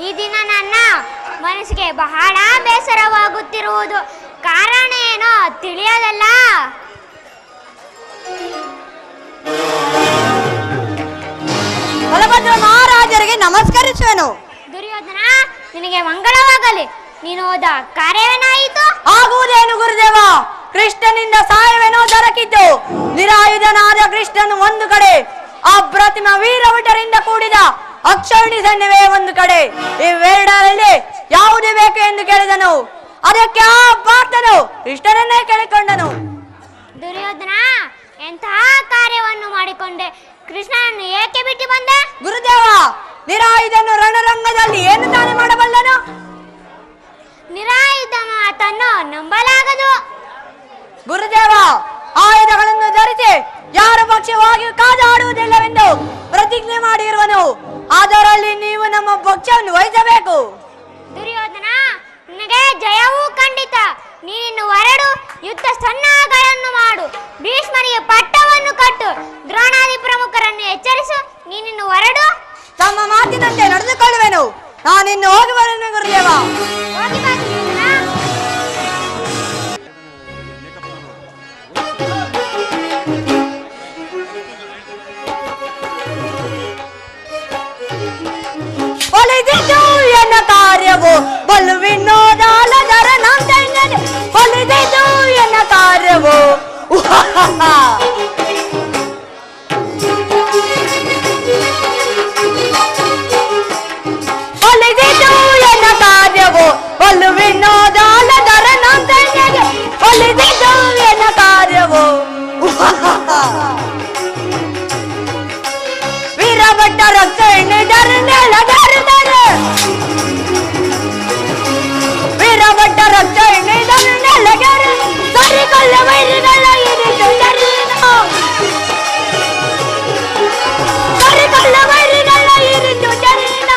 ಈ ದಿನ ನನ್ನ ಮನಸ್ಸಿಗೆ ಬಹಳ ಬೇಸರವಾಗುತ್ತಿರುವುದು. ಕಾರಣ ಏನೋ ತಿಳಿಯದಲ್ಲ. ಬಲಭದ್ರ ಮಹಾರಾಜರಿಗೆ ನಮಸ್ಕರಿಸುವೆನು. ದುರ್ಯೋಧನ, ನಿನಗೆ ಮಂಗಳವಾಗಲಿ. ನೀನು ಹೋದ ಕಾರ್ಯವೇನಾಯಿತು? ಆಗುವುದೇನು ಗುರುದೇವ? ಕೃಷ್ಣನಿಂದ ಸಹಾಯವೇನೋ ದೊರಕಿತು. ನಿರಾಯುಧನಾದ ಕೃಷ್ಣನು ಒಂದು ಕಡೆ, ಅಪ್ರತಿಮ ವೀರಭಟರಿಂದ ಕೂಡಿದ ಅಕ್ಷೌಣಿ ಸೈನ್ಯವೇ ಒಂದು ಕಡೆ. ಇವೆರಡರಲ್ಲಿ ಯಾವುದು ಬೇಕು ಎಂದು ಕೇಳಿದನು. ಅದಕ್ಕೆ ಆ ಪಾರ್ಥನು ಕೃಷ್ಣನನ್ನೇ ಕೇಳಿಕೊಂಡನು. ದುರ್ಯೋಧನ, ಎಂತಹ ಕಾರ್ಯವನ್ನು ಮಾಡಿಕೊಂಡೆ? ಕೃಷ್ಣನನ್ನು ಏಕೆ ಬಿಟ್ಟು ಬಂದೆ? ಗುರುದೇವ, ನಿರಾಯುಧನು ರಣರಂಗದಲ್ಲಿ ಏನು ತಾನೇ ಮಾಡಬಲ್ಲನು? ನಿರಾಯುಧ ಮಾತನ್ನು ನಂಬಲಾಗದು. ಗುರುದೇವ, ಆಯುಧಗಳನ್ನು ಧರಿಸಿ ಯಾರ ಪಕ್ಷವಾಗಿ ಕಾದಾಡುವುದಿಲ್ಲವೆಂದು ಪ್ರತಿಜ್ಞೆ ಮಾಡಿರುವನು. ಅದರಲ್ಲಿ ನೀವು ನಮ್ಮ ಪಕ್ಷವನ್ನು ವಹಿಸಬೇಕು. ದುರ್ಯೋಧನ, ನಿನಗೆ ಜಯವೂ ಖಂಡಿತ. ನೀನು ಹೊರಡು, ಯುದ್ಧ ಸನ್ನಾಹಗಳನ್ನು ಮಾಡು, ಭೀಷ್ಮರಿಗೆ ಪಟ್ಟವನ್ನು ಕಟ್ಟು, ದ್ರೋಣಾದಿ ಪ್ರಮುಖರನ್ನು ಎಚ್ಚರಿಸು. ನೀನಿನ್ನು ಹೊರಡು. ತಮ್ಮ ಮಾತಿನಂತೆ ನಡೆದುಕೊಳ್ಳುವೆನು. ನಾನಿನ್ನು ಹೋಗಿ ಬರುವೆನು ಗುರುದೇವ. ಹೋಗಿ ಬಾ ದುರ್ಯೋಧನ. ಒಲಿದಿದ್ದು ಎನ್ನ ಕಾರ್ಯವು ಬಲು ವಿನೋದಾಲದರ ನಂದೆನ್ನದೆ. ಒಲಿದಿದ್ದು ಎನ್ನ ಕಾರ್ಯವು ಒಲಿದಿದ್ದು ಎನ್ನ ಕಾರ್ಯವು ಬಲು ವಿನೋದಾಲದರ ನಂದೆನ್ನದೆ. ಒಲಿದಿದ್ದು ಎನ್ನ ಕಾರ್ಯವು ವೀರಭಟ್ಟ ರಕ್ಷಣೆ ನೆಲಗರಿದರೆ. ವೀರಭಟ್ಟ ರಕ್ಷಣೆ ನೆಲಗರಿ ಸರಿಗೊಲ್ಲ ವೈರಿಗಳ ಇರಿದು ಜರಿನ. ಸರಿಗೊಲ್ಲ ವೈರಿಗಳ ಇರಿದು ಜರಿನ.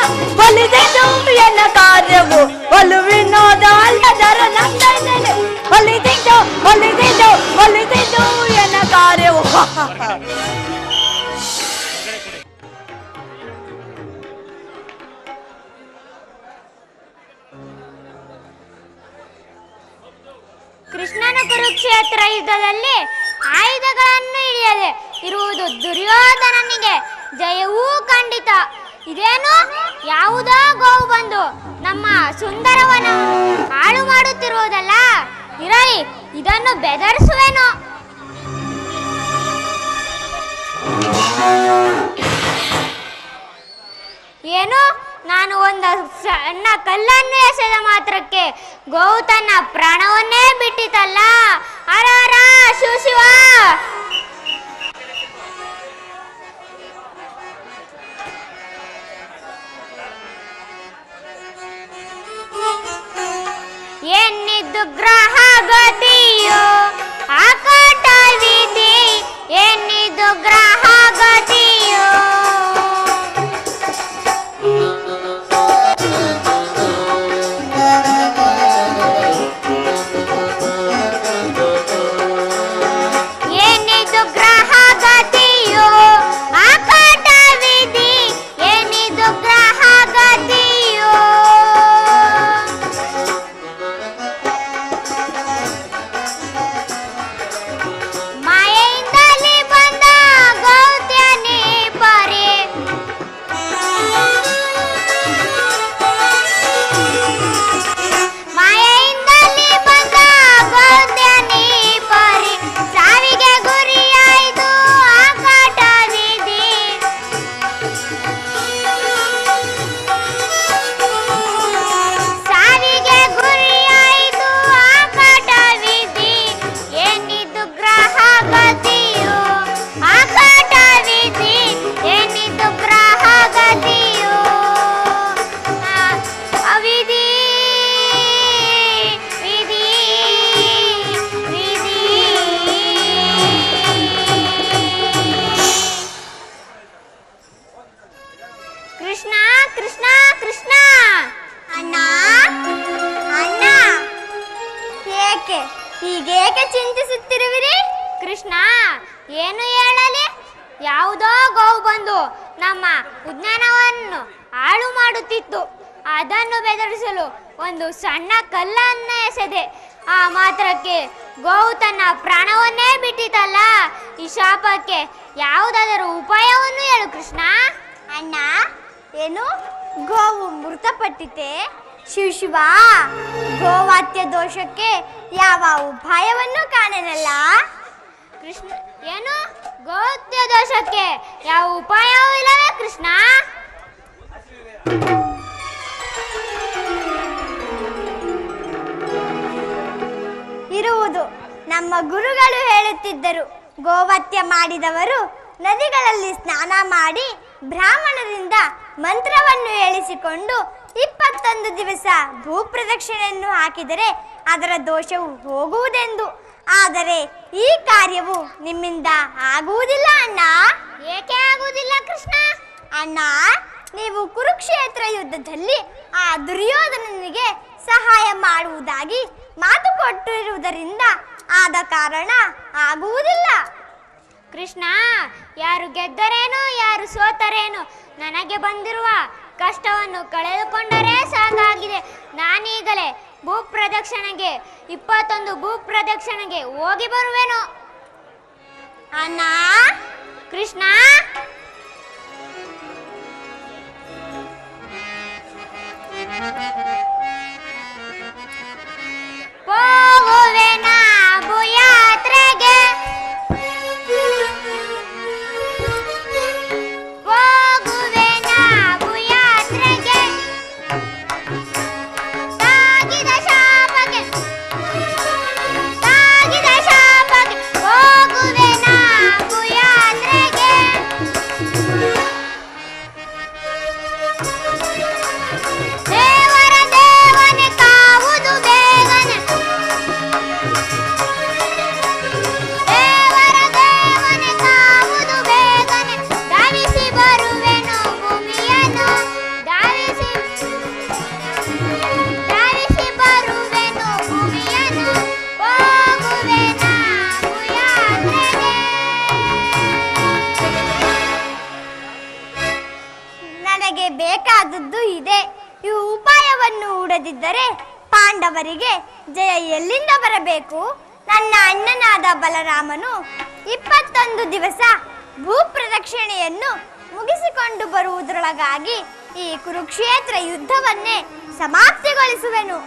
ಒಲಿದಿದ್ದು ಎನ್ನ ಕಾರ್ಯವು ಬಲು ವಿನೋದ ಅಲ್ಲದರ ನಂದನೆ. ಒಲಿದಿದ್ದು ಒಲಿದಿದ್ದು ಒಲಿದಿದ್ದು ಎನ್ನ ಕಾರ್ಯವು. ಕೃಷ್ಣನ ಕುರುಕ್ಷೇತ್ರ ಯುದ್ಧದಲ್ಲಿ ಆಯುಧಗಳನ್ನು ಹಿಡಿಯದೆ ಇರುವುದು ದುರ್ಯೋಧನನಿಗೆ ಜಯವೂ ಖಂಡಿತ. ಇದೇನು, ಯಾವುದೋ ಗೋವು ಬಂದು ನಮ್ಮ ಸುಂದರವನ ಹಾಳು ಮಾಡುತ್ತಿರುವುದಲ್ಲ. ಇರಲಿ, ಇದನ್ನು ಬೆದರಿಸುವೆನು. ಏನು, ನಾನು ಒಂದು ಸಣ್ಣ ಕಲ್ಲನ್ನು ಎಸೆದ ಮಾತ್ರಕ್ಕೆ ಗೋವು ತನ್ನ ಪ್ರಾಣವನ್ನೇ ಬಿಟ್ಟಿತಲ್ಲ. ಅರಾರ ಶಿವ. ಎನ್ನಿದ್ದು ಗ್ರಹ ಗತಿಯೋ ಆಕಾಟ ವಿಧಿ. ಎನ್ನಿದ್ದು ಗ್ರಹ ಗತಿಯೋ. ಹೀಗೇಕೆ ಚಿಂತಿಸುತ್ತಿರುವಿರಿ? ಕೃಷ್ಣ, ಏನು ಹೇಳಲಿ? ಯಾವುದೋ ಗೋವು ಬಂದು ನಮ್ಮ ಉದ್ಯಾನವನ್ನು ಹಾಳು ಮಾಡುತ್ತಿತ್ತು. ಅದನ್ನು ಬೆದರಿಸಲು ಒಂದು ಸಣ್ಣ ಕಲ್ಲನ್ನು ಎಸೆದೆ. ಆ ಮಾತ್ರಕ್ಕೆ ಗೋವು ತನ್ನ ಪ್ರಾಣವನ್ನೇ ಬಿಟ್ಟಿತಲ್ಲ. ಈ ಶಾಪಕ್ಕೆ ಯಾವುದಾದರೂ ಉಪಾಯವನ್ನು ಹೇಳು ಕೃಷ್ಣ. ಅಣ್ಣ, ಏನು ಗೋವು ಮೃತಪಟ್ಟಿತೆ? ಶಿವ, ಗೋವಾತ್ಯ ದೋಷಕ್ಕೆ ಯಾವ ಉಪಾಯವನ್ನು ಕಾಣೆನಲ್ಲ. ಕೃಷ್ಣ, ಏನು ಗೋತ್ಯ ದೋಷಕ್ಕೆ ಯಾವ ಉಪಾಯವೂ ಇಲ್ಲವೇ ಕೃಷ್ಣ? ಇರುವುದು. ನಮ್ಮ ಗುರುಗಳು ಹೇಳುತ್ತಿದ್ದರು, ಗೋವತ್ಯ ಮಾಡಿದವರು ನದಿಗಳಲ್ಲಿ ಸ್ನಾನ ಮಾಡಿ ಬ್ರಾಹ್ಮಣರಿಂದ ಮಂತ್ರವನ್ನು ಹೇಳಿಸಿಕೊಂಡು 21 ದಿವಸ ಭೂಪ್ರದಕ್ಷಿಣೆಯನ್ನು ಹಾಕಿದರೆ ಅದರ ದೋಷವು ಹೋಗುವುದೆಂದು. ಆದರೆ ಈ ಕಾರ್ಯವು ನಿಮ್ಮಿಂದ ಆಗುವುದಿಲ್ಲ ಅಣ್ಣ. ಏಕೆ ಆಗುವುದಿಲ್ಲ ಕೃಷ್ಣ? ಅಣ್ಣ, ನೀವು ಕುರುಕ್ಷೇತ್ರ ಯುದ್ಧದಲ್ಲಿ ಆ ದುರ್ಯೋಧನನಿಗೆ ಸಹಾಯ ಮಾಡುವುದಾಗಿ ಮಾತು ಕೊಟ್ಟಿರುವುದರಿಂದ ಆದ ಕಾರಣ ಆಗುವುದಿಲ್ಲ. ಕೃಷ್ಣ, ಯಾರು ಗೆದ್ದರೇನು ಯಾರು ಸೋತರೇನು, ನನಗೆ ಬಂದಿರುವ ಕಷ್ಟವನ್ನು ಕಳೆದುಕೊಂಡರೆ ಸಾಕಾಗಿದೆ. ನಾನೀಗಲೇ ಭೂಪ್ರದಕ್ಷಿಣೆಗೆ 21 ಭೂಪ್ರದಕ್ಷಿಣೆಗೆ ಹೋಗಿ ಬರುವೆನು. ಅಣ್ಣ, ಕೃಷ್ಣ, ಹೋಗುವೆನ ಭೂಯಾತ್ರೆಗೆ, ಹೋಗುವೆನ ಭೂಯಾತ್ರೆಗೆ, ತಾಗಿದ ಶಾಪಕ್ಕೆ, ತಾಗಿದ ಶಾಪಕ್ಕೆ, ಹೋಗುವೆನ ಭೂಯಾತ್ರೆಗೆ. ದೇವರ ದೇವನೇ ಕಾವುದು ಬೇಗನೆ, ದೇವರ ದೇವನೇ ಕಾವುದು ಬೇಗನೆ, ಧಾವಿಸಿ ಬರುವೆನು ಭೂಮಿಯನ್ನು, ಧಾವಿಸಿ ಬರುವೆನು ಭೂಮಿಯನ್ನು, ಹೋಗುವೆನ ಭೂಯಾತ್ರೆಗೆ. ನನಗೆ ಬೇಕಾದದ್ದು ಇದೆ. ಈ ಉಪಾಯವನ್ನು ಹೂಡದಿದ್ದರೆ ಪಾಂಡವರಿಗೆ ಜಯ ಎಲ್ಲಿಂದ ಬರಬೇಕು? ನನ್ನ ಅಣ್ಣನಾದ ಬಲರಾಮನು 21 ದಿವಸ ಭೂಪ್ರದಕ್ಷಿಣೆಯನ್ನು ಮುಗಿಸಿಕೊಂಡು ಬರುವುದರೊಳಗಾಗಿ ಈ ಕುರುಕ್ಷೇತ್ರ ಯುದ್ಧವನ್ನೇ ಸಮಾಪ್ತಿಗೊಳಿಸುವೆನು.